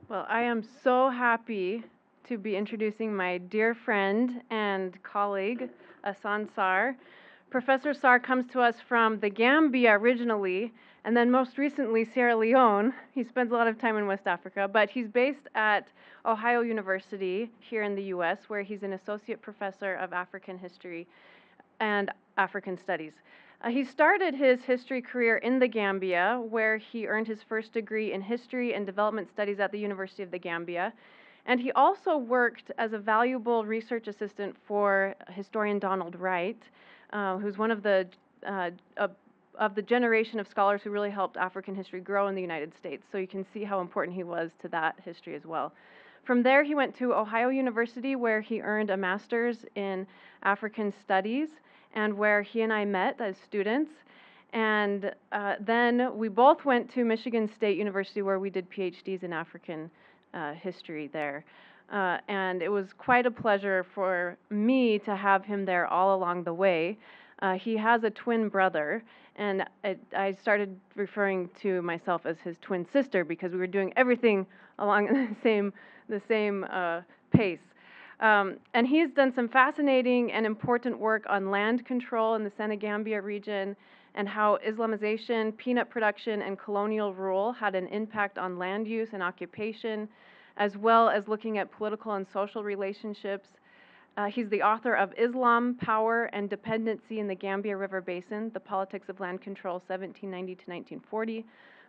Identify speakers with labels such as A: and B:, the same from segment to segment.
A: Well, I am so happy to be introducing my dear friend and colleague, Assan Sarr. Professor Sarr comes to us from the Gambia originally, and then most recently Sierra Leone. He spends a lot of time in West Africa, but he's based at Ohio University here in the US, where he's an associate professor of African history and African Studies. He started his history career in the Gambia, where he earned his first degree in history and development studies at the University of the Gambia. And he also worked as a valuable research assistant for historian Donald Wright, who's one uh, of the generation of scholars who really helped African history grow in the United States. So you can see how important he was to that history as well. From there, he went to Ohio University, where he earned a master's in African Studies, and where he and I met as students. And then we both went to Michigan State University, where we did PhDs in African history there. And it was quite a pleasure for me to have him there all along the way. He has a twin brother, and I started referring to myself as his twin sister because we were doing everything along the same pace. And he's done some fascinating and important work on land control in the Senegambia region and how Islamization, peanut production, and colonial rule had an impact on land use and occupation, as well as looking at political and social relationships. He's the author of Islam, Power, and Dependency in the Gambia River Basin, The Politics of Land Control, 1790 to 1940,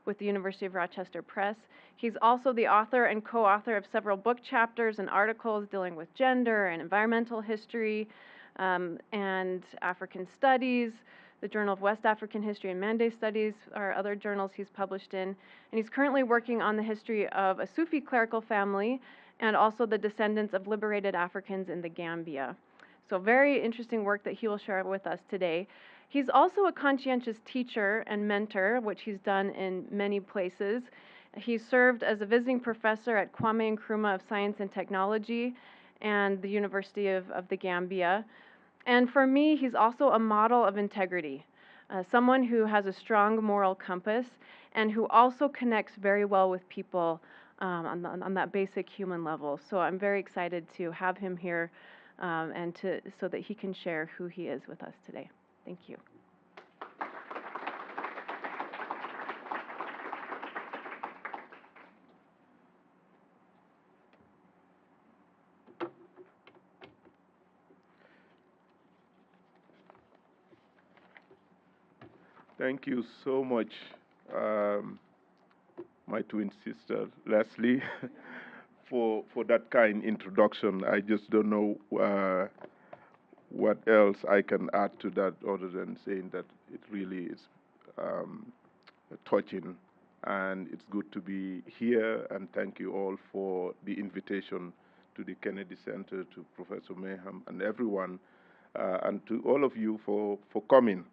A: with the University of Rochester Press. He's also the author and co-author of several book chapters and articles dealing with gender and environmental history, and African Studies. The Journal of West African History and Mande Studies are other journals he's published in. And he's currently working on the history of a Sufi clerical family and also the descendants of liberated Africans in the Gambia. So very interesting work that he will share with us today. He's also a conscientious teacher and mentor, which he's done in many places. He served as a visiting professor at Kwame Nkrumah of Science and Technology and the University of the Gambia. And for me, he's also a model of integrity, someone who has a strong moral compass and who also connects very well with people on that basic human level. So I'm very excited to have him here so that he can share who he is with us today. Thank you.
B: Thank you so much, my twin sister, Leslie, for that kind introduction. I just don't know what else I can add to that other than saying that it really is touching, and it's good to be here, and thank you all for the invitation to the Kennedy Center, to Professor Mayhem and everyone, and to all of you for coming.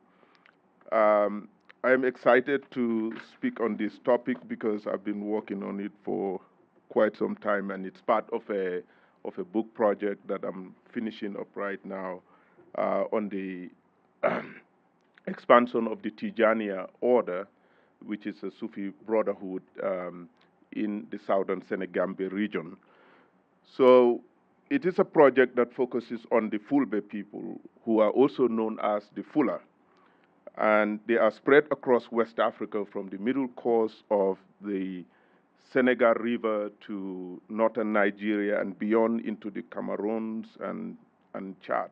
B: I'm excited to speak on this topic because I've been working on it for quite some time, and it's part of a book project that I'm finishing up right now on the expansion of the Tijāniyya order, which is a Sufi brotherhood in the southern Senegambia region. So it is a project that focuses on the Fulbe people, who are also known as the Fula. And they are spread across West Africa from the middle course of the Senegal River to northern Nigeria and beyond into the Cameroons and Chad.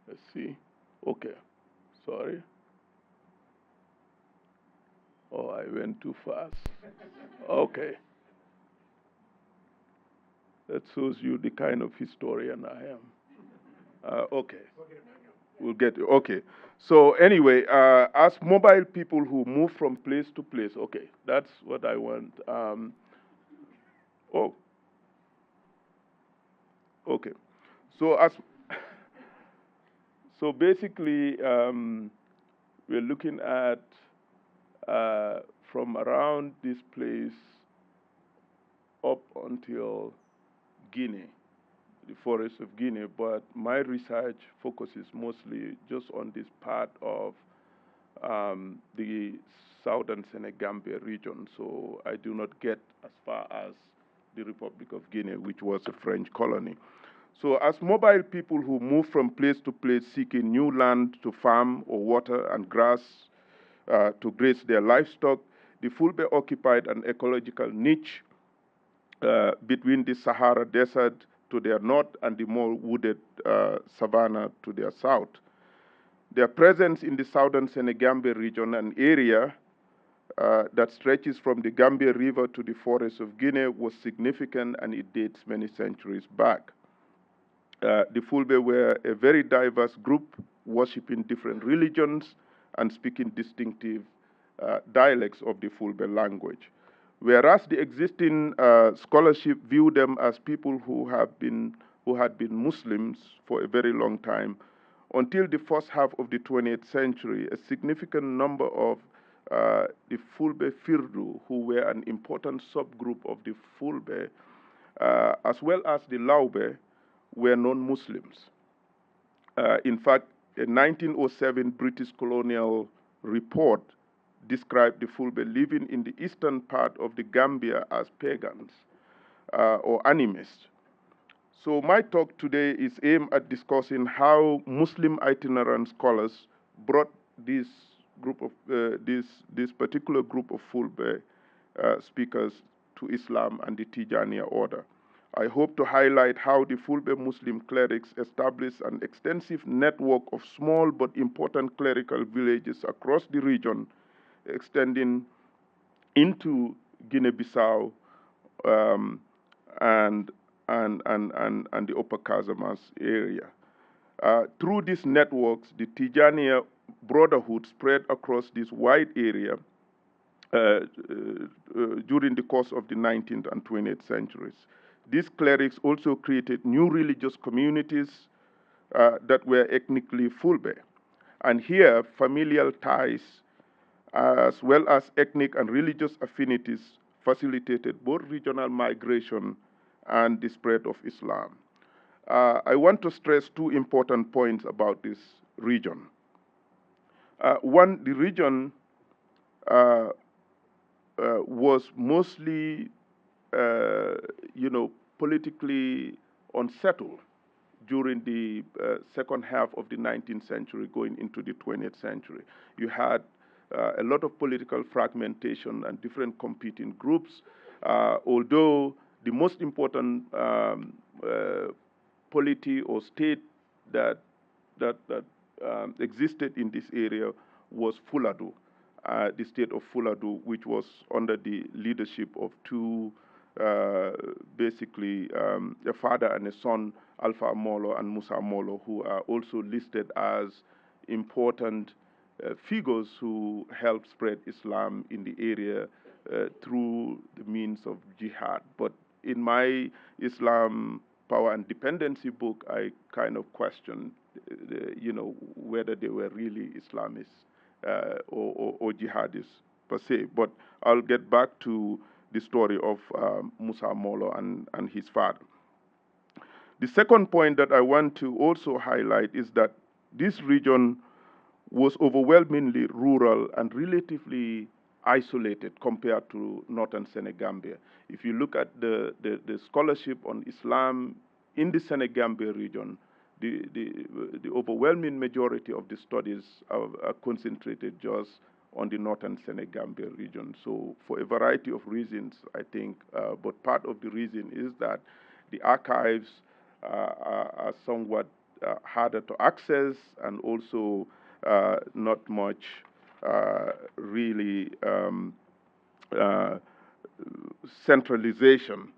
B: Let's see. Okay. Sorry. Oh, I went too fast. Okay. That shows you the kind of historian I am. Okay. We'll get it. Okay. So anyway, as mobile people who move from place to place, okay, that's what I want. Oh, okay. So so basically, we're looking at from around this place up until Guinea. the forests of Guinea, but my research focuses mostly just on this part of the southern Senegambia region. So I do not get as far as the Republic of Guinea, which was a French colony. So as mobile people who move from place to place seeking new land to farm or water and grass to graze their livestock, the Fulbe occupied an ecological niche between the Sahara Desert to their north and the more wooded savanna to their south. Their presence in the southern Senegambia region, an area that stretches from the Gambia River to the forests of Guinea, was significant, and it dates many centuries back. The Fulbe were a very diverse group, worshipping different religions and speaking distinctive dialects of the Fulbe language. Whereas the existing scholarship viewed them as people who had been Muslims for a very long time, until the first half of the 20th century, a significant number of the Fulbe Firdu, who were an important subgroup of the Fulbe, as well as the Laube, were non-Muslims. In fact, a 1907 British colonial report described the Fulbe living in the eastern part of the Gambia as pagans or animists. So my talk today is aimed at discussing how Muslim itinerant scholars brought this particular group of Fulbe speakers to Islam and the Tijāniyya order. I hope to highlight how the Fulbe Muslim clerics established an extensive network of small but important clerical villages across the region, extending into Guinea-Bissau and the Upper Casamas area. Through these networks, the Tijāniyya Brotherhood spread across this wide area during the course of the 19th and 20th centuries. These clerics also created new religious communities that were ethnically Fulbe. And here, familial ties, as well as ethnic and religious affinities, facilitated both regional migration and the spread of Islam. I want to stress two important points about this region. One, the region was mostly, politically unsettled during the second half of the 19th century going into the 20th century. You had a lot of political fragmentation and different competing groups, although the most important polity or state that existed in this area was Fuladu, the state of Fuladu, which was under the leadership of two, basically a father and a son, Alpha Molo and Musa Molo, who are also listed as important figures who helped spread Islam in the area through the means of jihad. But in my Islam, Power and Dependency book, I kind of question, whether they were really Islamists or jihadists per se. But I'll get back to the story of Musa Molo and his father. The second point that I want to also highlight is that this region was overwhelmingly rural and relatively isolated compared to northern Senegambia. If you look at the scholarship on Islam in the Senegambia region, the overwhelming majority of the studies are concentrated just on the northern Senegambia region. So for a variety of reasons, I think, but part of the reason is that the archives are somewhat harder to access, and also not much really centralization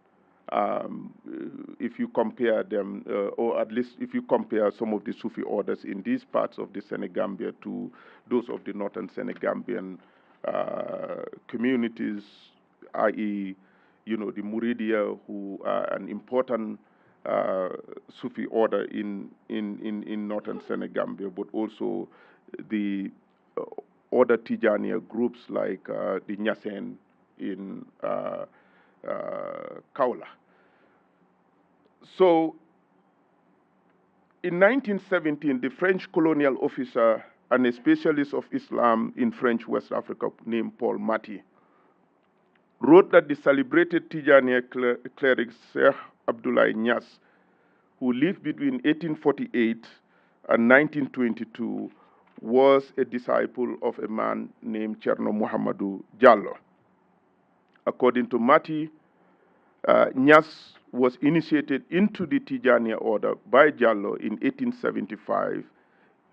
B: if you compare them, or at least if you compare some of the Sufi orders in these parts of the Senegambia to those of the northern Senegambian communities, i.e., the Muridia, who are an important Sufi order in northern Senegambia, but also the other Tijāniyya groups like the Nyasen in Kaula. So in 1917, the French colonial officer and a specialist of Islam in French West Africa named Paul Mati wrote that the celebrated Tijāniyya cleric Sheikh Abdoulaye Niass, who lived between 1848 and 1922, was a disciple of a man named Cherno Muhammadu Jallo. According to Mati, Niass was initiated into the Tijāniyya order by Jallo in 1875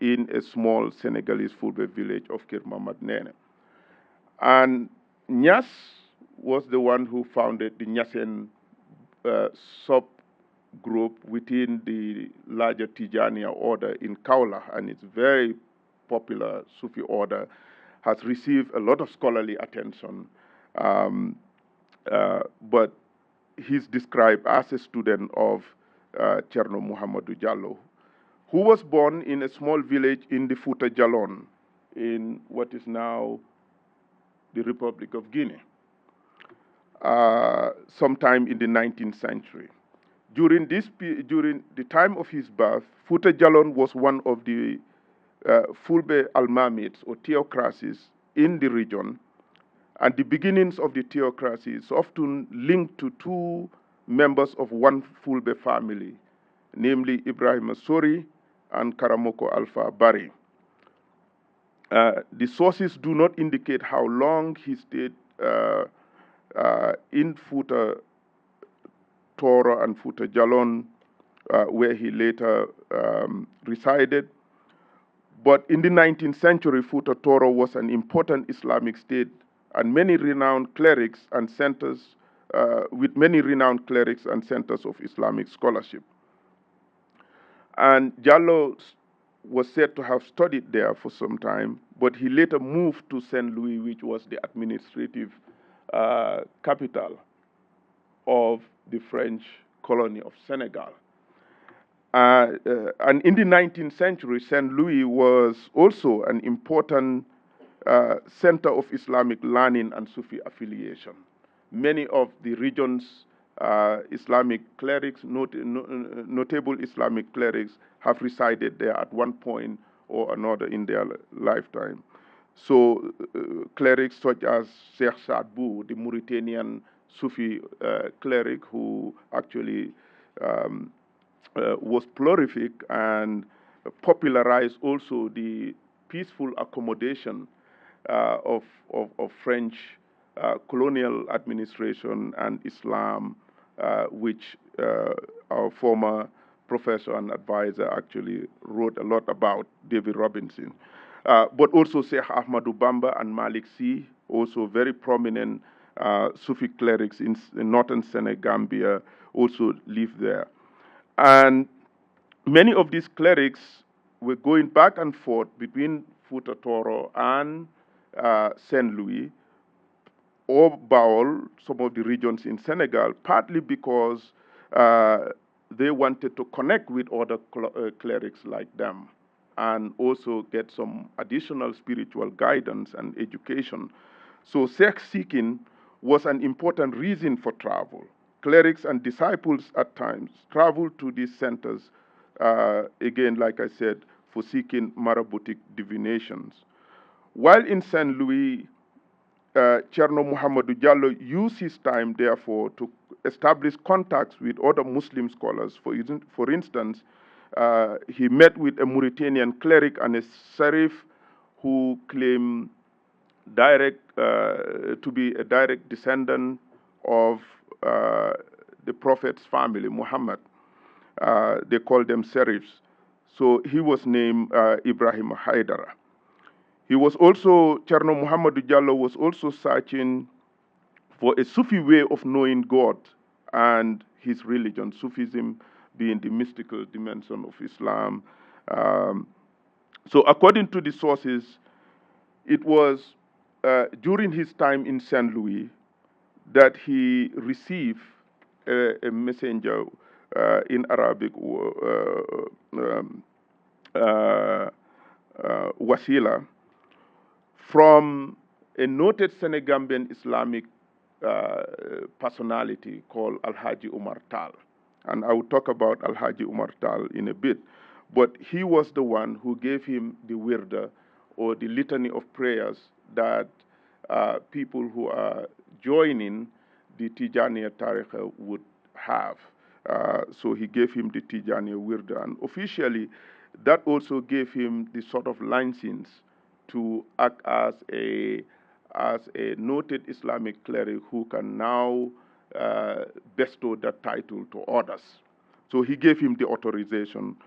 B: in a small Senegalese Fulbe village of Kirmamad Nene. And Niass was the one who founded the Niassen subgroup within the larger Tijāniyya order in Kaula, and it's very popular Sufi order, has received a lot of scholarly attention, but he's described as a student of Cherno Muhammadu Jallo, who was born in a small village in the Fouta Djallon in what is now the Republic of Guinea, sometime in the 19th century. During the time of his birth, Fouta Djallon was one of the Fulbe almamids or theocracies in the region, and the beginnings of the theocracy is often linked to two members of one Fulbe family, namely Ibrahim Sori and Karamoko Alpha Bari. The sources do not indicate how long he stayed in Fouta Toro and Fouta Djallon, where he later resided. But in the 19th century, Fouta Toro was an important Islamic state, and many renowned clerics and centers, with many renowned clerics and centers of Islamic scholarship. And Jallo was said to have studied there for some time, but he later moved to Saint Louis, which was the administrative capital of the French colony of Senegal. And in the 19th century, Saint Louis was also an important center of Islamic learning and Sufi affiliation. Many of the region's Islamic clerics, notable Islamic clerics, have resided there at one point or another in their lifetime. So clerics such as Sheikh Saad Bou, the Mauritanian Sufi cleric who actually was prolific and popularized also the peaceful accommodation of French colonial administration and Islam, which our former professor and advisor actually wrote a lot about, David Robinson. But also Sheikh Ahmadou Bamba and Malik Sy, also very prominent Sufi clerics in northern Senegambia, also lived there. And many of these clerics were going back and forth between Fouta Toro and Saint Louis, or Baol, some of the regions in Senegal, partly because they wanted to connect with other clerics like them and also get some additional spiritual guidance and education. So Sheikh seeking was an important reason for travel. Clerics and disciples at times traveled to these centers, again, like I said, for seeking maraboutic divinations. While in Saint Louis, Cherno Muhammadu Jallo used his time, therefore, to establish contacts with other Muslim scholars. For instance, he met with a Mauritanian cleric and a Sharif who claimed to be a direct descendant of the Prophet's family, Muhammad. They called them Sharifs. So he was named Ibrahim Haidara. Cherno Muhammadu Jallo was also searching for a Sufi way of knowing God and his religion, Sufism being the mystical dimension of Islam. So according to the sources, it was during his time in Saint Louis that he received a messenger in Arabic, wasila, from a noted Senegambian Islamic personality called Al-Haji Umar Tal. And I will talk about Al-Haji Umar Tal in a bit. But he was the one who gave him the wirda, or the litany of prayers that people who are joining the Tijāniyya tariqa would have. So he gave him the Tijāniyya wirda, and officially that also gave him the sort of license to act as a noted Islamic cleric who can now bestow that title to others. So he gave him the authorization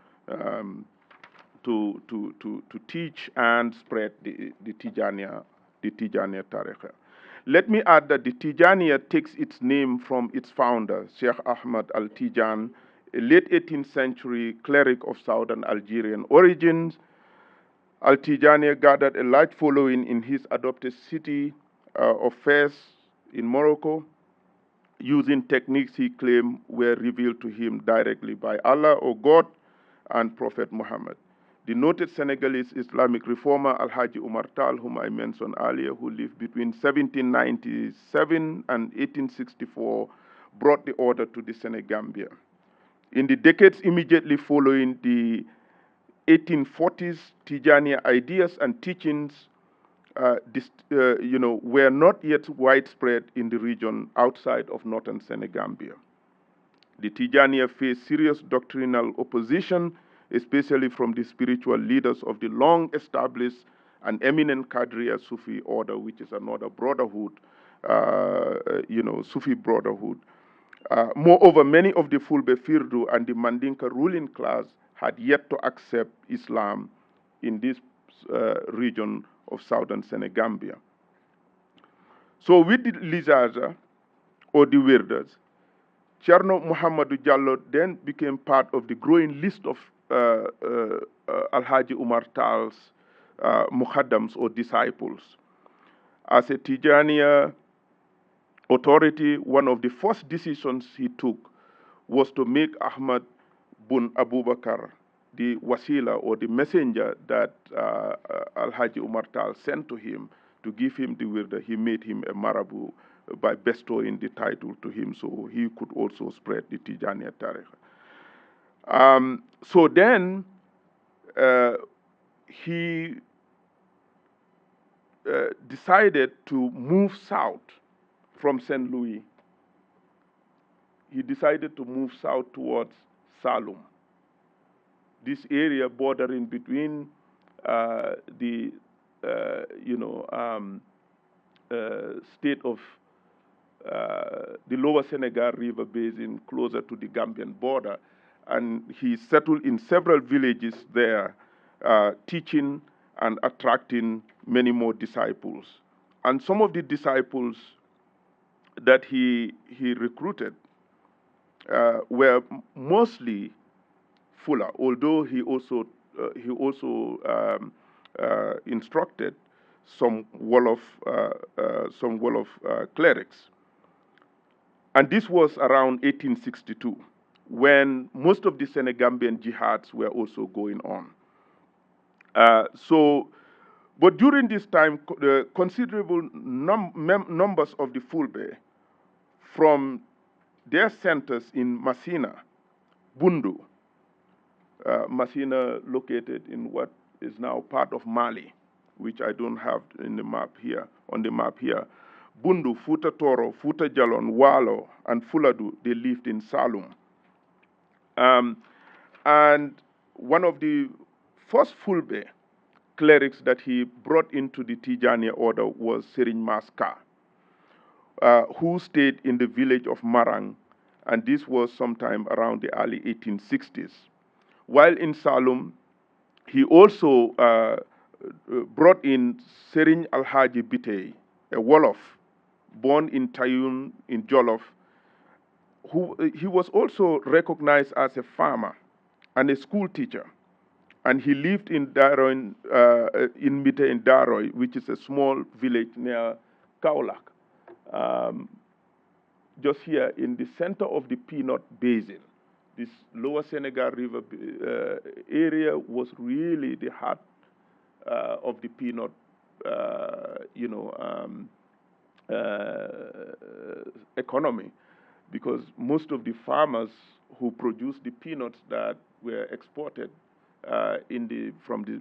B: to teach and spread the Tijāniyya tariqa. Let me add that the Tijāniyya takes its name from its founder, Sheikh Ahmad al-Tijan, a late 18th century cleric of southern Algerian origins. Al-Tijāniyya gathered a large following in his adopted city of Fez in Morocco, using techniques he claimed were revealed to him directly by Allah or God and Prophet Muhammad. The noted Senegalese Islamic reformer Alhaji Umar Tall, whom I mentioned earlier, who lived between 1797 and 1864, brought the order to the Senegambia. In the decades immediately following the 1840s, Tijāniyya ideas and teachings were not yet widespread in the region outside of northern Senegambia. The Tijāniyya faced serious doctrinal opposition, especially from the spiritual leaders of the long-established and eminent Qadriya Sufi order, which is another brotherhood, Sufi brotherhood. Moreover, many of the Fulbe Firdu and the Mandinka ruling class had yet to accept Islam in this region of southern Senegambia. So with the Lizaza, or the Wirdas, Cherno Muhammadu Jallo then became part of the growing list of Alhaji Umar Tall's Mukhaddams, or disciples. As a Tijāniyya authority, one of the first decisions he took was to make Ahmad bin Abu Bakr the wasila, or the messenger that Alhaji Umar Tall sent to him to give him the wirda. He made him a marabu by bestowing the title to him, so he could also spread the Tijāniyya tariqa. So then he decided to move south from St. Louis. He decided to move south towards Salum, this area bordering between the state of the lower Senegal River Basin, closer to the Gambian border, and he settled in several villages there, teaching and attracting many more disciples. And some of the disciples that he recruited were mostly Fuller, although he also instructed some Wolof clerics. And this was around 1862, when most of the Senegambian jihads were also going on. But during this time, considerable numbers of the Fulbe from their centers in Masina, Bundu, Masina located in what is now part of Mali, which I don't have in the map here, on the map here. Bundu, Futa Toro, Futa Jalon, Walo, and Fuladu, they lived in Salum. And one of the first Fulbe clerics that he brought into the Tijāniyya order was Serigne Maska, who stayed in the village of Marang, and this was sometime around the early 1860s. While in Salum, he also brought in Serigne Alhaji Bitey, a Wolof, born in Tayun in Jolof, he was also recognized as a farmer and a school teacher. And he lived in Daroy, in Mite in Daroy, which is a small village near Kaolack, just here in the center of the Peanut Basin. This lower Senegal River area was really the heart of the peanut, economy, because most of the farmers who produced the peanuts that were exported from the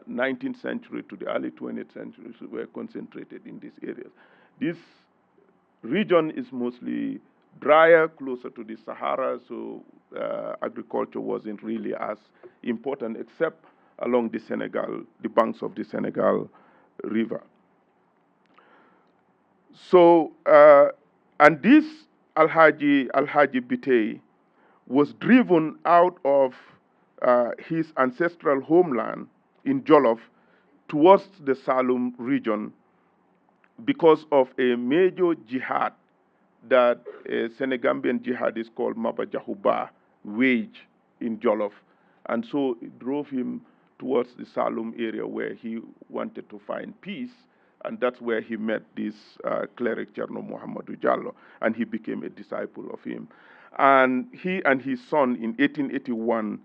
B: 19th century to the early 20th century were concentrated in these areas. This region is mostly drier, closer to the Sahara, so agriculture wasn't really as important, except along the banks of the Senegal River. So, and this Alhaji Bitey was driven out of his ancestral homeland in Jolof towards the Salum region because of a major jihad that a Senegambian jihadist called Maba Jahuba waged in Jolof. And so it drove him towards the Salum area where he wanted to find peace. And that's where he met this cleric, Cerno Muhammadu Jallo, and he became a disciple of him. And he and his son in 1881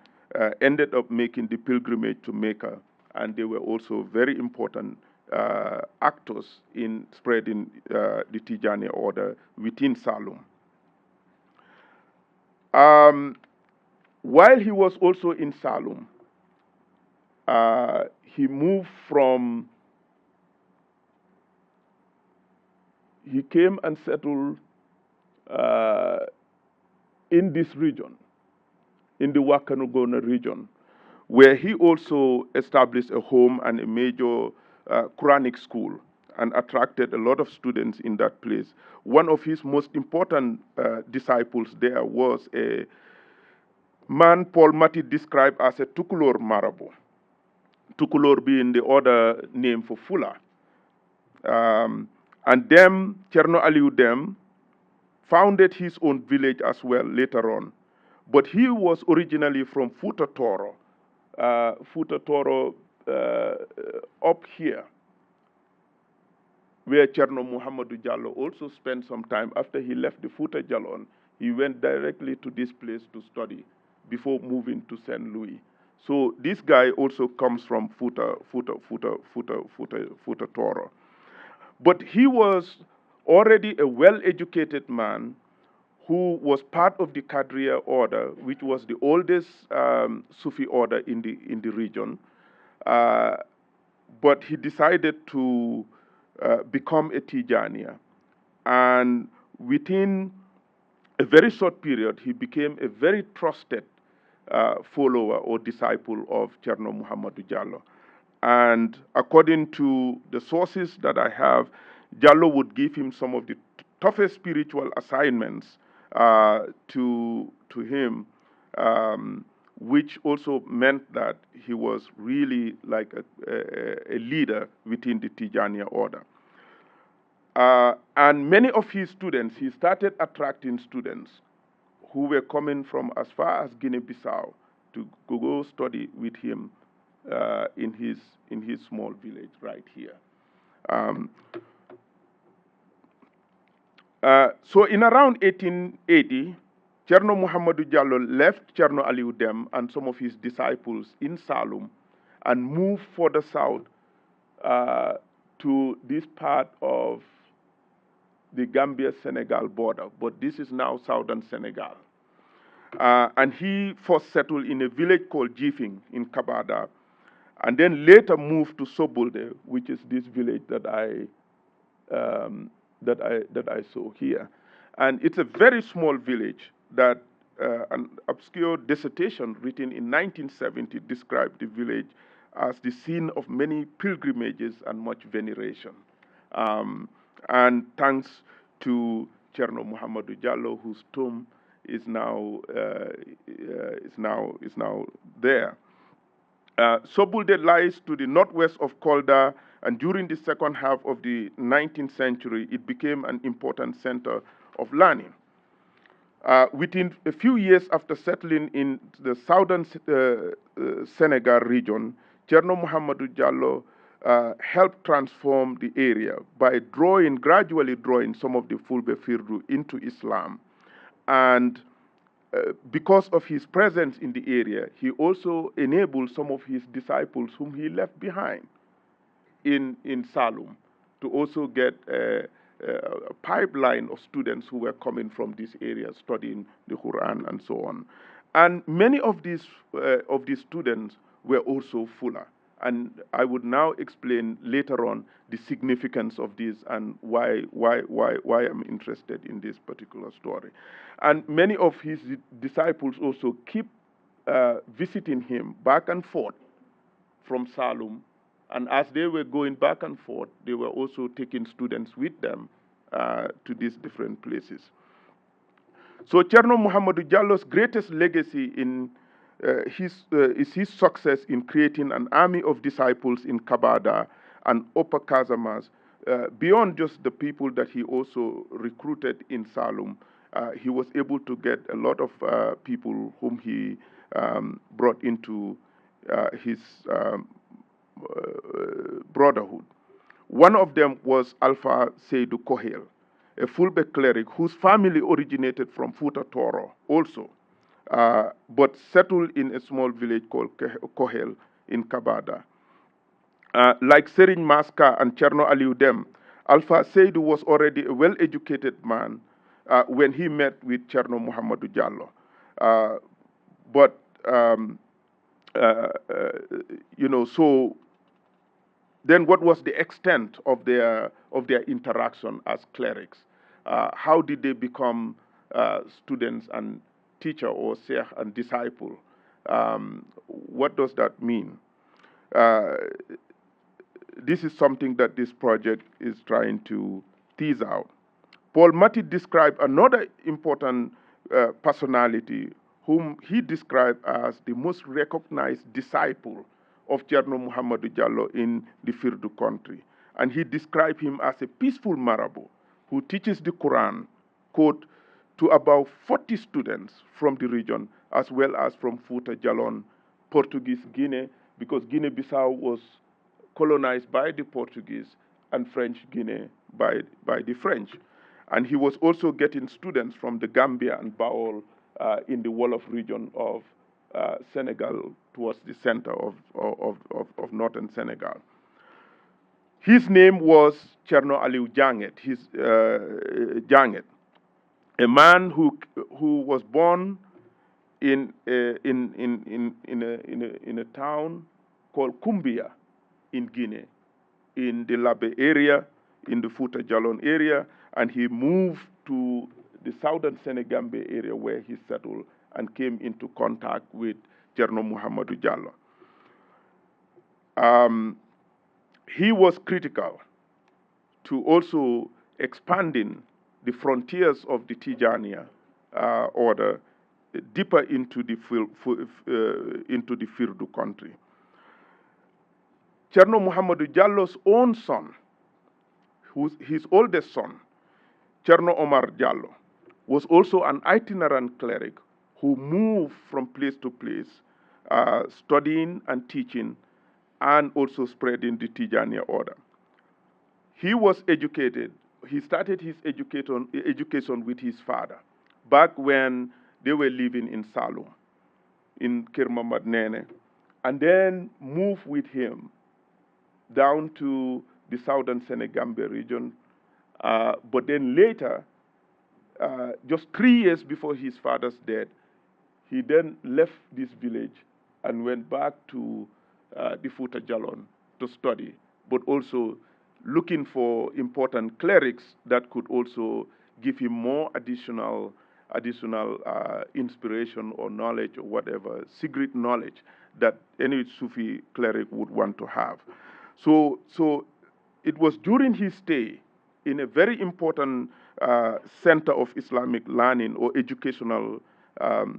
B: ended up making the pilgrimage to Mecca, and they were also very important actors in spreading the Tijāniyya order within Salum. While he was also in Salum, he came and settled in this region, in the Wakanugona region, where he also established a home and a major Quranic school and attracted a lot of students in that place. One of his most important disciples there was a man Paul Mati described as a Tukulor Marabu, Tukulor being the other name for Fula. And then Cerno Aliou Dem founded his own village as well later on. But he was originally from Futa Toro. Up here, where Cerno Muhammadu Jallo also spent some time. After he left the Futa Jalon, he went directly to this place to study before moving to St. Louis. So this guy also comes from Futa Toro. But he was already a well-educated man who was part of the Qadriya order, which was the oldest Sufi order in the region. But he decided to become a Tijāniyya. And within a very short period, he became a very trusted follower or disciple of Cerno Muhammadu Jallo. And according to the sources that I have, Jallo would give him some of the toughest spiritual assignments to him, which also meant that he was really like a leader within the Tijāniyya order. And many of his students, he started attracting students who were coming from as far as Guinea-Bissau to go study with him in his small village right here. So in around 1880, Cerno Muhammadu Jallo left Cerno Aliou Dem and some of his disciples in Salum and moved further south to this part of the Gambia-Senegal border, but this is now southern Senegal. And he first settled in a village called Jifing in Kabada, and then later moved to Sobulde, which is this village that I saw here. And it's a very small village that an obscure dissertation written in 1970 described the village as the scene of many pilgrimages and much veneration. And thanks to Cerno Muhammadu Jallo, whose tomb is now there. Sobulde lies to the northwest of Kolda, and during the second half of the 19th century, it became an important center of learning. Within a few years after settling in the southern Senegal region, Cerno Muhammadu Jallo helped transform the area by gradually drawing some of the Fulbe Firdu into Islam. And because of his presence in the area, he also enabled some of his disciples whom he left behind in Salum to also get a pipeline of students who were coming from this area studying the Quran and so on. And many of these students were also Fula. And I would now explain later on the significance of this and why I'm interested in this particular story. And many of his disciples also keep visiting him back and forth from Salum. And as they were going back and forth, they were also taking students with them to these different places. So Cherno Muhammadu Jallo's greatest legacy is his success in creating an army of disciples in Kabada and Upper Casamas. Beyond just the people that he also recruited in Salum, he was able to get a lot of people whom he brought into his brotherhood. One of them was Alpha Seydou Kohel, a Fulbe cleric whose family originated from Futa Toro also, but settled in a small village called Kohel in Kabada. Like Serigne Maska and Cherno Aliou Dem, Alpha Seydou was already a well-educated man when he met with Cherno Muhammadu Jallo. But so then what was the extent of their interaction as clerics? How did they become students and teacher or sheikh and disciple? What does that mean? This is something that this project is trying to tease out. Paul Mati described another important personality whom he described as the most recognized disciple of Cherno Muhammadu Jallo in the Firdu country. And he described him as a peaceful Marabout who teaches the Quran, quote, to about 40 students from the region, as well as from Futa Jalon, Portuguese Guinea, because Guinea-Bissau was colonized by the Portuguese, and French Guinea by the French. And he was also getting students from the Gambia and Baol in the Wolof region of Senegal towards the center of northern Senegal. His name was Cherno Aliou Janget, Janget, a man who was born in a town called Kumbia in Guinea, in the Labe area, in the Futa Jalon area, and he moved to the southern Senegambia area where he settled and came into contact with Cherno Muhammadu Jallo. He was critical to also expanding the frontiers of the Tijāniyya order deeper into the Firdu country. Cherno Muhammadu Jallo's own son, his oldest son, Cherno Omar Jallo, was also an itinerant cleric who moved from place to place, studying and teaching, and also spreading the Tijāniyya order. He was educated. He started his education with his father back when they were living in Salum, in Kirmamad Nene, and then moved with him down to the southern Senegambia region. But then later, just 3 years before his father's death, he then left this village and went back to the Futa Jalon to study, but also looking for important clerics that could also give him more additional inspiration or knowledge or whatever, secret knowledge that any Sufi cleric would want to have. So it was during his stay in a very important center of Islamic learning or educational, a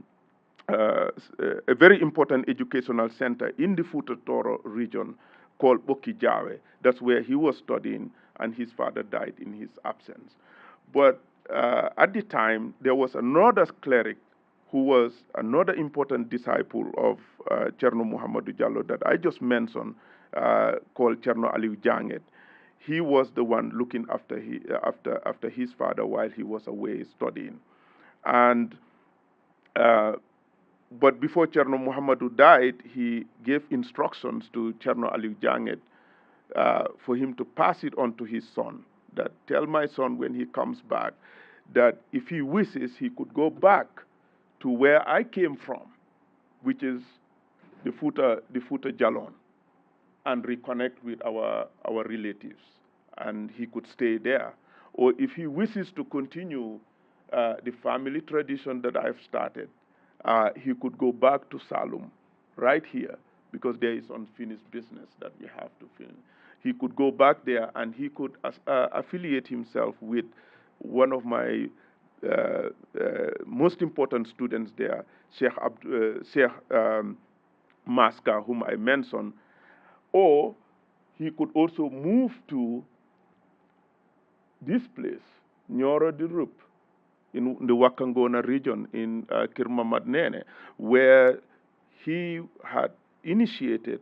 B: very important educational center in the Futa Toro region called Boki Jawe. That's where he was studying, and his father died in his absence. But at the time, there was another cleric who was another important disciple of Cherno Muhammadu Jallo that I just mentioned, called Cherno Aliou Janget. He was the one looking after his father while he was away studying. And but before Cherno Muhammadu died, he gave instructions to Cherno Aliou Janget for him to pass it on to his son, that tell my son when he comes back that if he wishes, he could go back to where I came from, which is the Futa Jalon, and reconnect with our relatives, and he could stay there. Or if he wishes to continue the family tradition that I've started, he could go back to Salum, right here, because there is unfinished business that we have to finish. He could go back there and he could affiliate himself with one of my most important students there, Sheikh Maska, whom I mentioned, or he could also move to this place, Nyoro de Rup, in the Wakangona region in Kirmamadnene, where he had initiated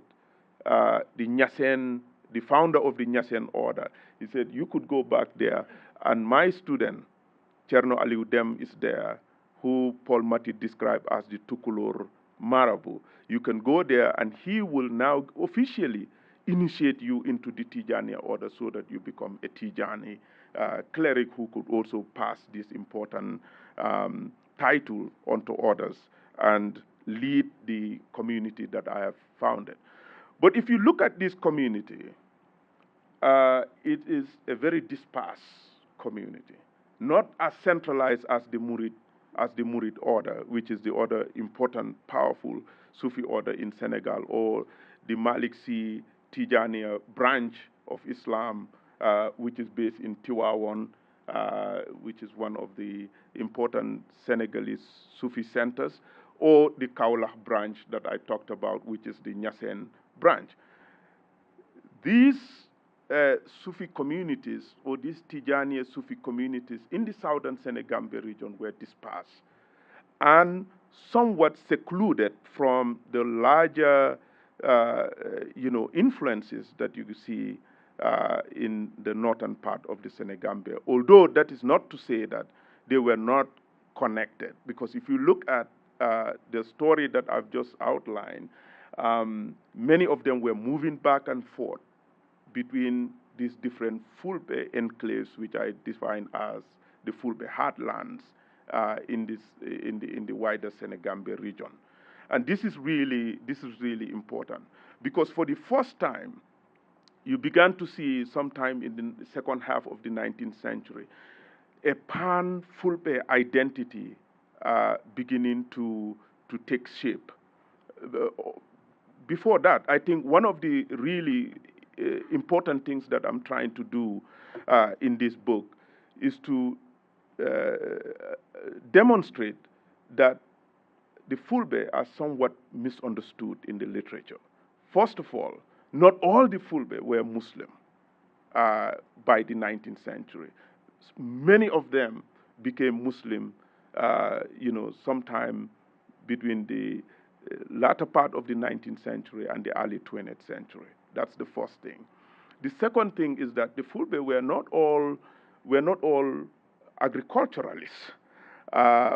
B: the founder of the Nyasen order. He said, you could go back there, and my student, Cherno Aliou Dem, is there, who Paul Mati described as the Tukulur Marabu. You can go there, and he will now officially initiate you into the Tijāniyya order so that you become a Tijani cleric who could also pass this important title onto others and lead the community that I have founded. But if you look at this community, it is a very dispersed community, not as centralized as the Murid order, which is the other important, powerful Sufi order in Senegal, or the Malik Sy Tijāniyya branch of Islam, which is based in Tivaouane, which is one of the important Senegalese Sufi centers, or the Kaolack branch that I talked about, which is the Nyasen branch. These Sufi communities, or these Tijāniyya Sufi communities in the southern Senegambia region, were dispersed and somewhat secluded from the larger influences that you see in the northern part of the Senegambia. Although that is not to say that they were not connected, because if you look at the story that I've just outlined, many of them were moving back and forth between these different Fulbe enclaves, which I define as the Fulbe heartlands in the wider Senegambia region. And this is really important, because for the first time, you began to see sometime in the second half of the 19th century a pan-Fulbe identity beginning to take shape. Before that, I think one of the really important things that I'm trying to do in this book is to demonstrate that the Fulbe are somewhat misunderstood in the literature. First of all, not all the Fulbe were Muslim by the 19th century. Many of them became Muslim, sometime between the latter part of the 19th century and the early 20th century. That's the first thing. The second thing is that the Fulbe were not all agriculturalists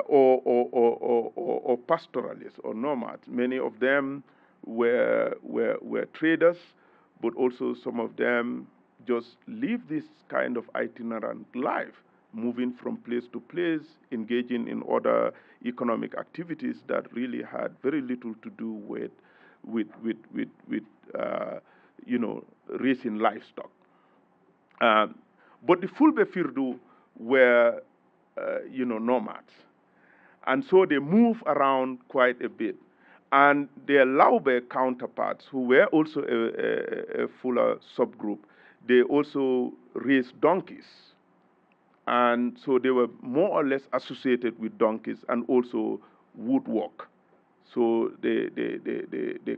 B: or pastoralists or nomads. Many of them were traders, but also some of them just live this kind of itinerant life, moving from place to place, engaging in other economic activities that really had very little to do with raising livestock. But the Fulbe Firdu were, nomads. And so they move around quite a bit. And their Laube counterparts, who were also a fuller subgroup, they also raised donkeys. And so they were more or less associated with donkeys and also woodwork. So they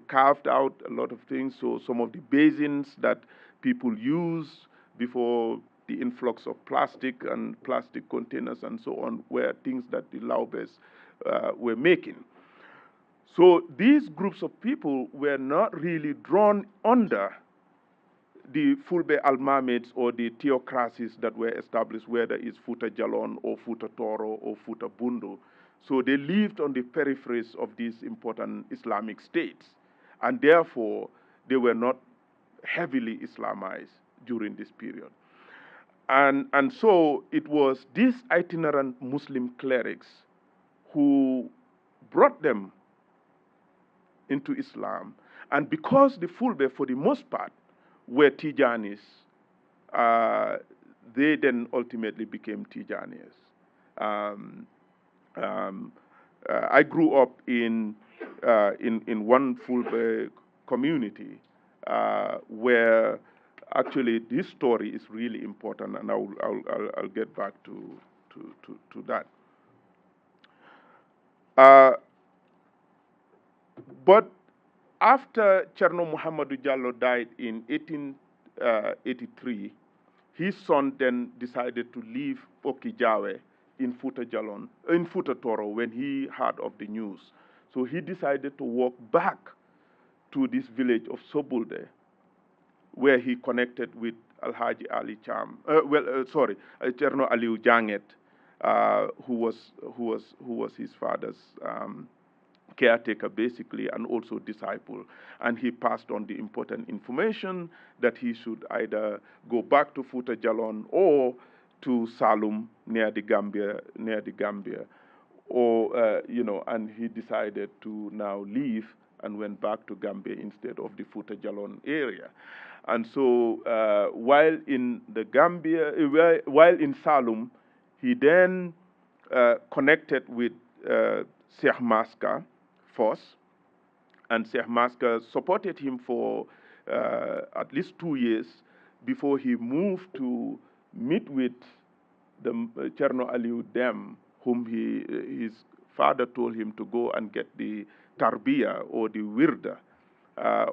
B: carved out a lot of things. So some of the basins that people used before the influx of plastic and plastic containers and so on were things that the Laubes were making. So these groups of people were not really drawn under the Fulbe Almamids or the theocracies that were established, whether it's Futa Jalon or Futa Toro or Futa Bundu. So they lived on the peripheries of these important Islamic states, and therefore they were not heavily Islamized during this period. And so it was these itinerant Muslim clerics who brought them into Islam. And because the Fulbe, for the most part, were Tijanis, they then ultimately became Tijāniyyas. I grew up in one Fulbe community where actually this story is really important, and I'll get back to that. But after Cherno Muhammadu Jallo died in 1883, his son then decided to leave Okijawe in Futa Toro when he heard of the news. So he decided to walk back to this village of Sobulde, where he connected with Alhaji Ali Cham, Cherno Aliu Janget, who was his father's caretaker basically, and also disciple. And he passed on the important information that he should either go back to Futa Jalon or to Salum near the Gambia, or and he decided to now leave and went back to Gambia instead of the Futa Jalon area. And so while in the Gambia, while in Salum, he then connected with Sheikh Maska Foss, and Sheikh Maska supported him for at least 2 years before he moved to meet with the Cherno Aliu Dem, whom his father told him to go and get the tarbiya or the wirda,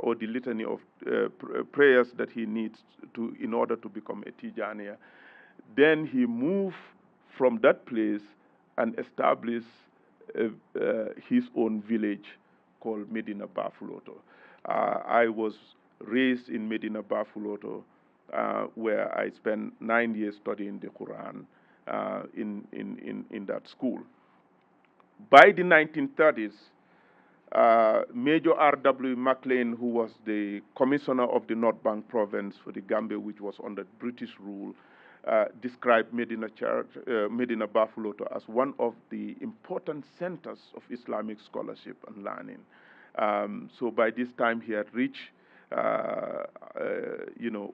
B: or the litany of prayers that he needs in order to become a Tijāniyya. Then he moved from that place and established his own village called Medina Bafuloto. I was raised in Medina Bafuloto, where I spent 9 years studying the Quran in that school. By the 1930s, Major R.W. MacLean, who was the commissioner of the North Bank province for the Gambia, which was under British rule, described Medina Bafuloto as one of the important centers of Islamic scholarship and learning. So by this time he had reached,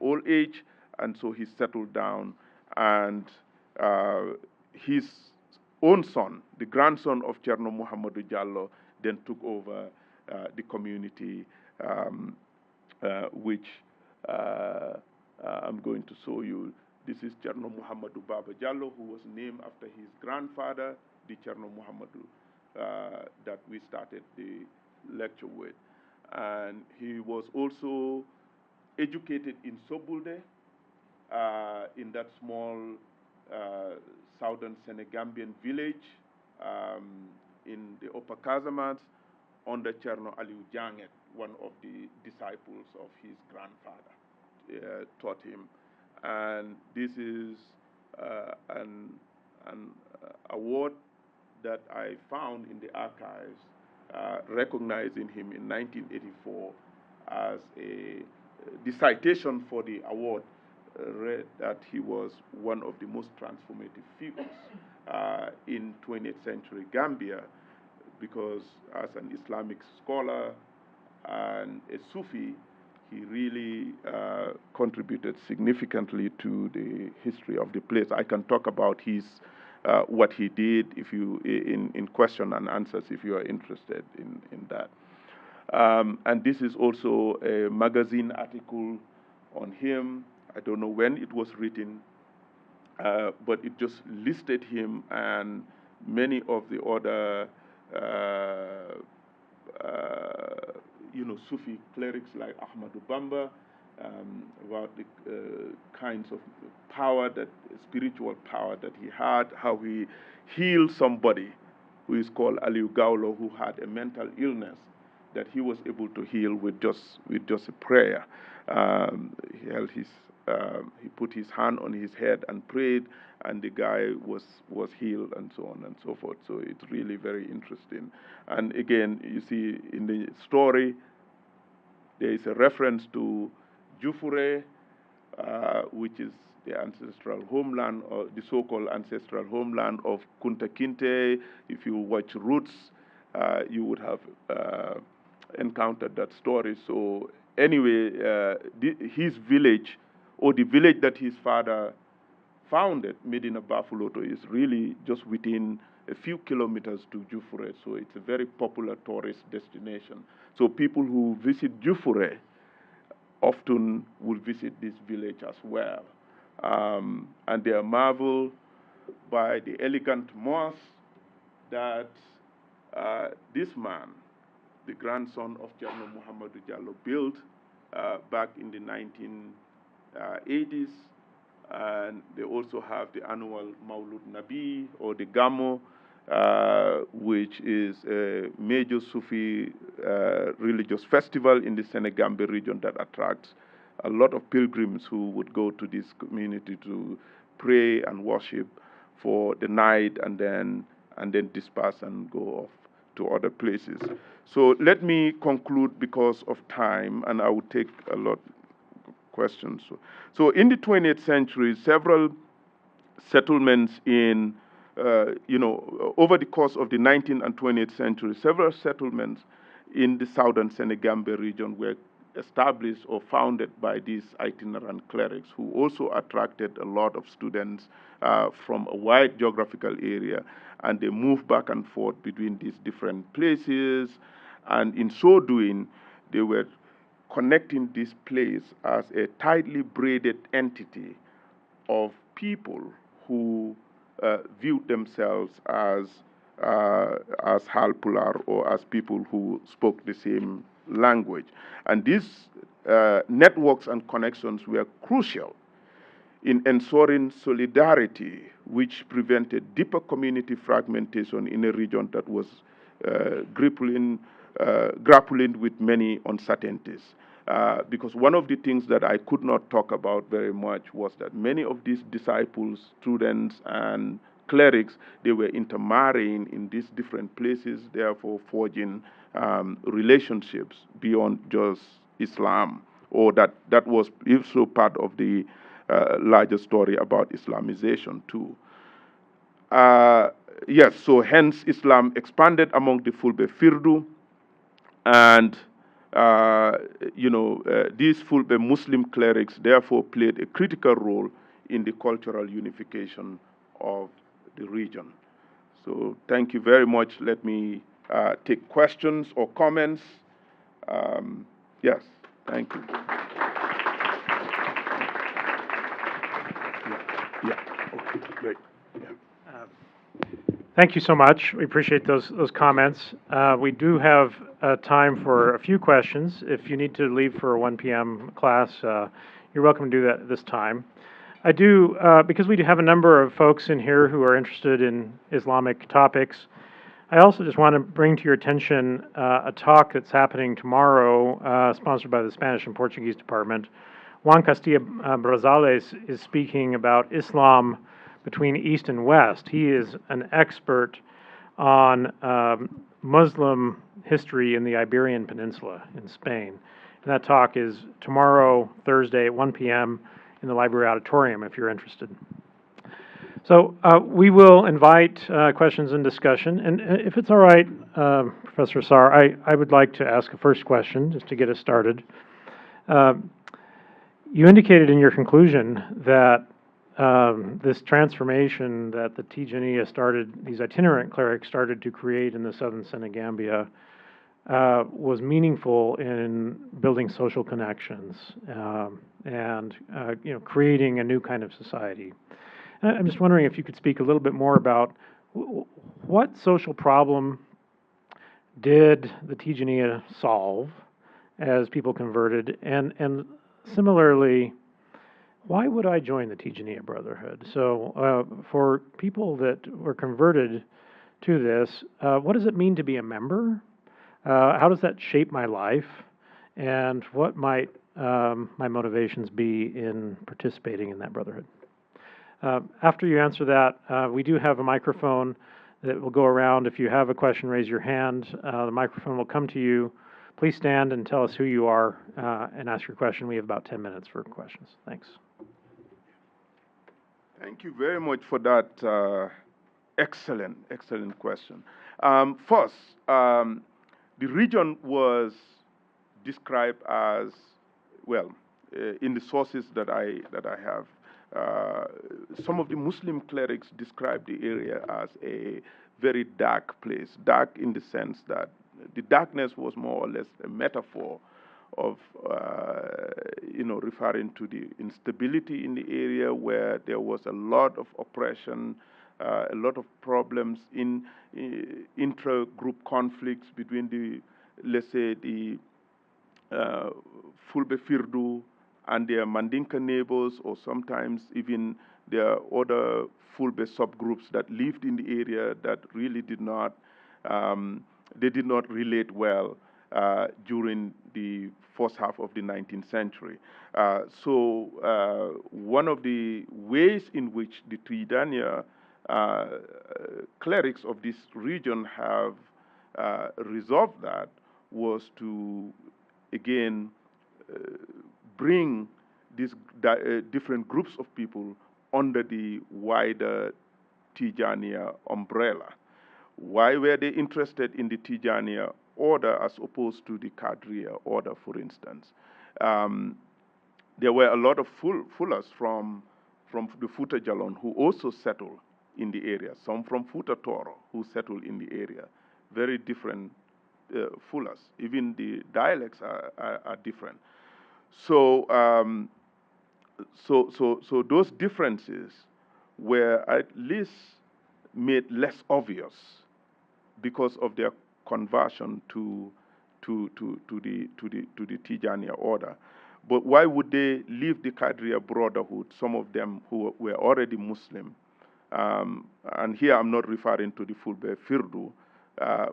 B: old age, and so he settled down, and his own son, the grandson of Cherno Muhammadu Jallo, then took over the community, which I'm going to show you. This is Cherno Muhammadu Baba Jallo, who was named after his grandfather, the Cherno Muhammadu that we started the lecture with. And he was also educated in Sobulde, in that small southern Senegambian village in the Upper Casamance, under Cherno Aliu Janget, one of the disciples of his grandfather, taught him. And this is an award that I found in the archives, recognizing him in 1984 as the citation for the award read that he was one of the most transformative figures in 20th century Gambia, because as an Islamic scholar and a Sufi, he really contributed significantly to the history of the place. I can talk about what he did if you in question and answers if you are interested in that. And this is also a magazine article on him. I don't know when it was written, but it just listed him and many of the other Sufi clerics like Ahmadu Bamba, about the kinds of spiritual power that he had, how he healed somebody who is called Aliu Gaulo, who had a mental illness that he was able to heal with just a prayer. He put his hand on his head and prayed, and the guy was healed, and so on and so forth. So it's really very interesting. And again, you see in the story, there is a reference to Jufure, which is the ancestral homeland, or the so-called ancestral homeland of Kunta Kinte. If you watch Roots, you would have encountered that story. So anyway, his village, or the village that his father founded, Medina Bafuloto, is really just within a few kilometers to Jufure. So it's a very popular tourist destination. So people who visit Jufure often will visit this village as well. And they are marveled by the elegant mosque that this man, the grandson of General Muhammadu Jallo, built back in the 1980s. And they also have the annual Maulud Nabi, or the Gamo, which is a major Sufi religious festival in the Senegambia region that attracts a lot of pilgrims who would go to this community to pray and worship for the night, and then disperse and go off to other places. So let me conclude because of time, and I will take a lot questions. So in the 20th century, several settlements in, over the course of the 19th and 20th century, several settlements in the southern Senegambia region were established or founded by these itinerant clerics, who also attracted a lot of students from a wide geographical area, and they moved back and forth between these different places, and in so doing, they were connecting this place as a tightly braided entity of people who viewed themselves as Halpular, or as people who spoke the same language. And these networks and connections were crucial in ensuring solidarity, which prevented deeper community fragmentation in a region that was grappling with many uncertainties. Because one of the things that I could not talk about very much was that many of these disciples, students, and clerics, they were intermarrying in these different places, therefore forging relationships beyond just Islam, or that was also part of the larger story about Islamization too. Yes, so hence Islam expanded among the Fulbe Firdu, and these Fulbe Muslim clerics therefore played a critical role in the cultural unification of the region. So thank you very much. Let me take questions or comments. Yes, thank you. Yeah, okay, great. Yeah.
C: Thank you so much. We appreciate those comments. We do have time for a few questions. If you need to leave for a 1 p.m. class, you're welcome to do that at this time. I do, because we do have a number of folks in here who are interested in Islamic topics, I also just want to bring to your attention a talk that's happening tomorrow, sponsored by the Spanish and Portuguese Department. Juan Castilla Brazales is speaking about Islam between East and West. He is an expert on Muslim history in the Iberian Peninsula in Spain. And that talk is tomorrow, Thursday at 1 p.m. in the library auditorium if you're interested. So we will invite questions and discussion. And if it's all right, Professor Sarr, I would like to ask a first question just to get us started. You indicated in your conclusion that this transformation that the Tijāniyya started, these itinerant clerics started to create in the southern Senegambia, was meaningful in building social connections and creating a new kind of society. I'm just wondering if you could speak a little bit more about what social problem did the Tijāniyya solve as people converted, and similarly, why would I join the Tijāniyya Brotherhood? So for people that were converted to this, what does it mean to be a member? How does that shape my life? And what might my motivations be in participating in that brotherhood? After you answer that, we do have a microphone that will go around. If you have a question, raise your hand. The microphone will come to you. Please stand and tell us who you are and ask your question. We have about 10 minutes for questions. Thanks.
B: Thank you very much for that excellent question. First, the region was described as, well, in the sources that I have, some of the Muslim clerics describe the area as a very dark place. Dark in the sense that the darkness was more or less a metaphor of, referring to the instability in the area where there was a lot of oppression, a lot of problems in intra-group conflicts between the, let's say, the Fulbe Firdu and their Mandinka neighbors, or sometimes even their other Fulbe subgroups that lived in the area that really did not relate well during the first half of the 19th century. So one of the ways in which the Tijāniyya clerics of this region have resolved that was to, again, bring these different groups of people under the wider Tijāniyya umbrella. Why were they interested in the Tijāniyya order as opposed to the Qadriyya order, for instance? There were a lot of Fullahs from the Futa Jalon who also settled in the area, some from Futa Toro who settled in the area. Very different Fullahs. Even the dialects are different. So, so those differences were at least made less obvious because of their conversion to the Tijāniyya order. But why would they leave the Qadriyya brotherhood? Some of them who were already Muslim, and here I'm not referring to the Fulbe Firdu,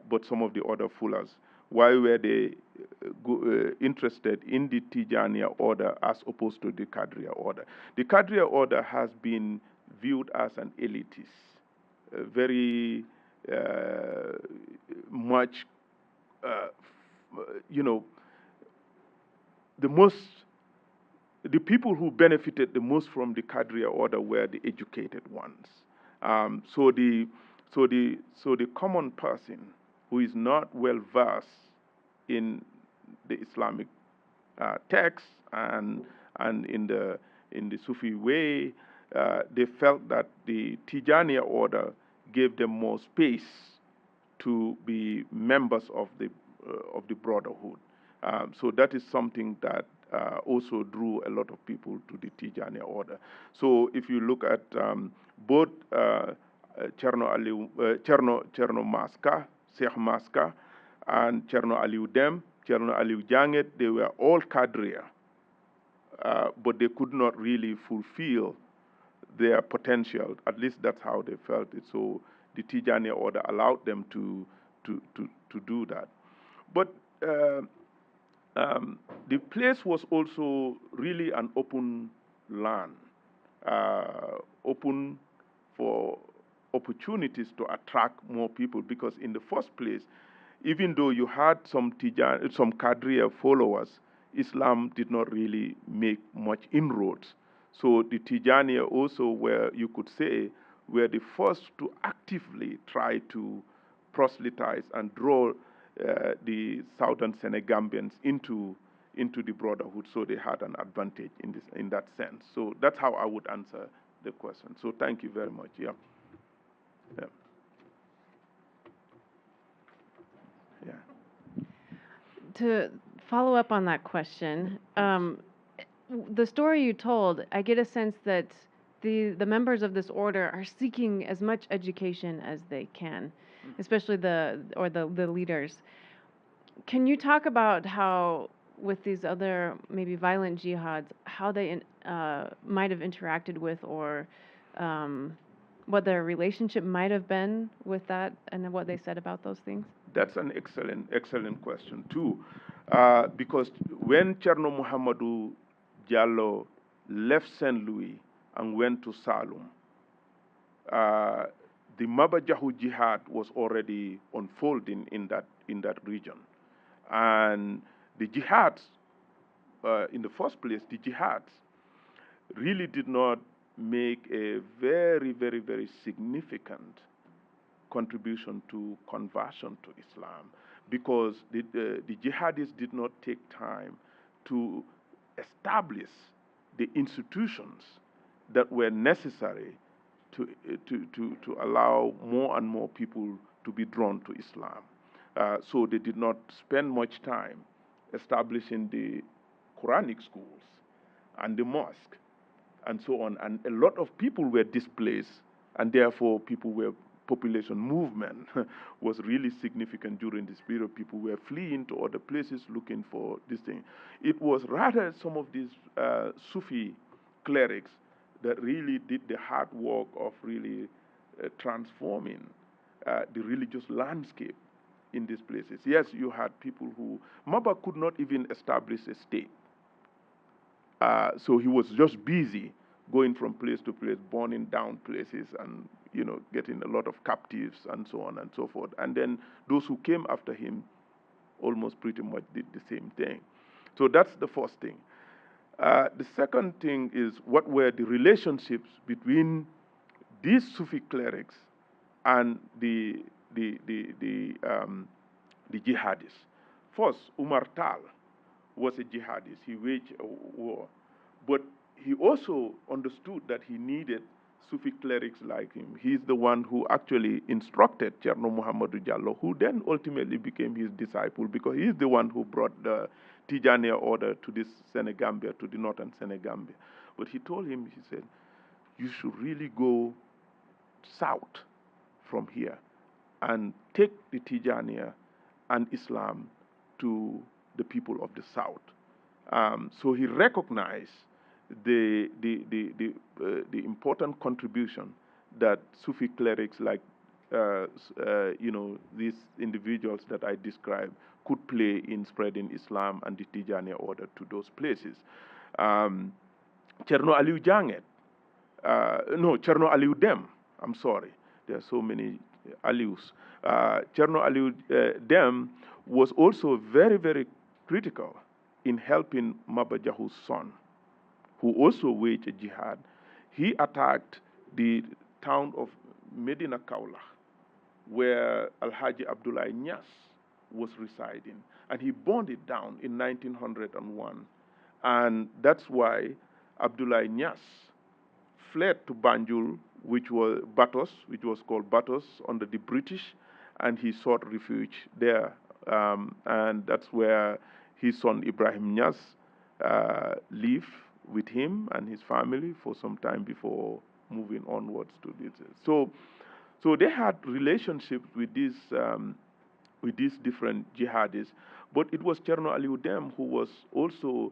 B: but some of the other Fullahs. Why were they interested in the Tijāniyya order as opposed to the Qadriyya order? The Qadriyya order has been viewed as an elitist, very much, the people who benefited the most from the Qadriyya order were the educated ones. So the common person who is not well versed in the Islamic texts and in the Sufi way, they felt that the Tijāniyya order gave them more space to be members of the brotherhood. So that is something that also drew a lot of people to the Tijāniyya order. So if you look at both Cherno Maska, Sheikh Maska, and Cherno Aliou Dem, Cherno Aliou Janget, they were all Qadriyya, but they could not really fulfill their potential. At least that's how they felt it. So the Tijāniyya order allowed them to do that. But the place was also really an open land, open for opportunities to attract more people, because in the first place, even though you had some Qadriyya followers, Islam did not really make much inroads. So the Tijāniyya also were, you could say, were the first to actively try to proselytize and draw the southern Senegambians into the brotherhood. So they had an advantage in that sense. So that's how I would answer the question. So thank you very much. Yeah. Yeah. Yeah.
A: To follow up on that question, the story you told, I get a sense that the members of this order are seeking as much education as they can, especially the leaders. Can you talk about how, with these other maybe violent jihads, how they might have interacted with, or what their relationship might have been with that, and what they said about those things?
B: That's an excellent question too, because when Cherno Muhammadu Diallo left St. Louis and went to Salum, the Mabajahu jihad was already unfolding in that region, and the jihads, in the first place, the jihads really did not make a very, very, very significant contribution to conversion to Islam, because the jihadists did not take time to establish the institutions that were necessary to allow more and more people to be drawn to Islam. So they did not spend much time establishing the Quranic schools and the mosque and so on. And a lot of people were displaced, and therefore population movement was really significant during this period. People were fleeing to other places looking for this thing. It was rather some of these Sufi clerics that really did the hard work of really transforming the religious landscape in these places. Yes, you had people who, Maba could not even establish a state. So he was just busy going from place to place, burning down places and, getting a lot of captives and so on and so forth. And then those who came after him almost pretty much did the same thing. So that's the first thing. The second thing is, what were the relationships between these Sufi clerics and the jihadists? First, Umar Tal was a jihadist. He waged a war, but he also understood that he needed Sufi clerics like him. He's the one who actually instructed Cherno Muhammadu Jallo, who then ultimately became his disciple, because he's the one who brought the Tijāniyya order to this Senegambia, to the northern Senegambia. But he told him, he said, you should really go south from here and take the Tijāniyya and Islam to the people of the south. So he recognized the important contribution that Sufi clerics like these individuals that I described could play in spreading Islam and the Tijāniyya order to those places. Cherno Aliou Janget, Cherno Aliou Dem, I'm sorry, there are so many Alious. Cherno Aliou Dem was also very, very critical in helping Maba Jahu's son, who also waged a jihad. He attacked the town of Medina Kaula, where Alhaji Abdoulaye Niass was residing, and he burned it down in 1901. And that's why Abdoulaye Niass fled to Banjul, which was called Batos under the British, and he sought refuge there. And that's where his son Ibrahim Niass lived with him and his family for some time before moving onwards to this. So they had relationships with these different jihadists, but it was Cherno Aliou Dem who was also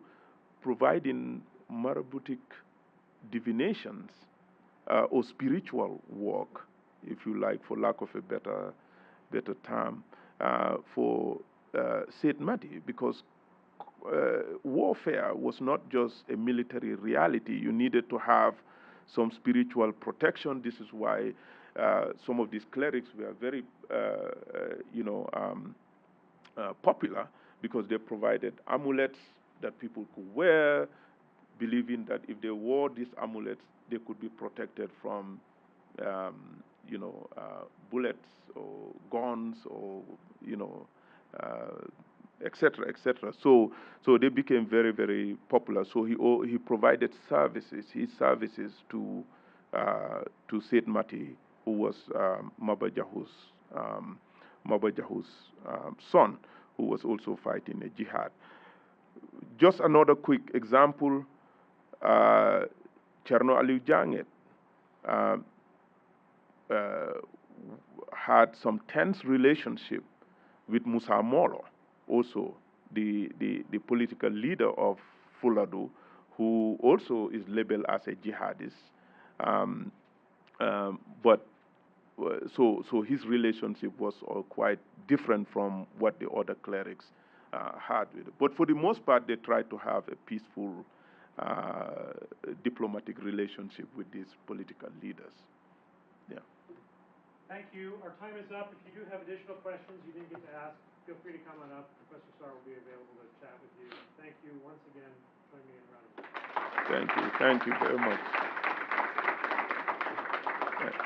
B: providing marabutic divinations or spiritual work, if you like, for lack of a better term, for Said Mahdi, because warfare was not just a military reality. You needed to have some spiritual protection. This is why some of these clerics were very, popular, because they provided amulets that people could wear, believing that if they wore these amulets, they could be protected from, bullets or guns or, etc., etc. So they became very, very popular. So he provided his services to Said Mahdi, who was Maba Jahu's son, who was also fighting a jihad. Just another quick example, Cherno Aliou Janget had some tense relationship with Musa Moro, also the political leader of Fuladu, who also is labeled as a jihadist. So his relationship was quite different from what the other clerics had with it. But for the most part, they tried to have a peaceful diplomatic relationship with these political leaders. Yeah.
C: Thank you. Our time is up. If you do have additional questions you didn't get to ask, feel free to come on up. Professor Sarr will be available to chat with you. Thank you once again. Join me in a round of applause.
B: Thank you. Thank you very much.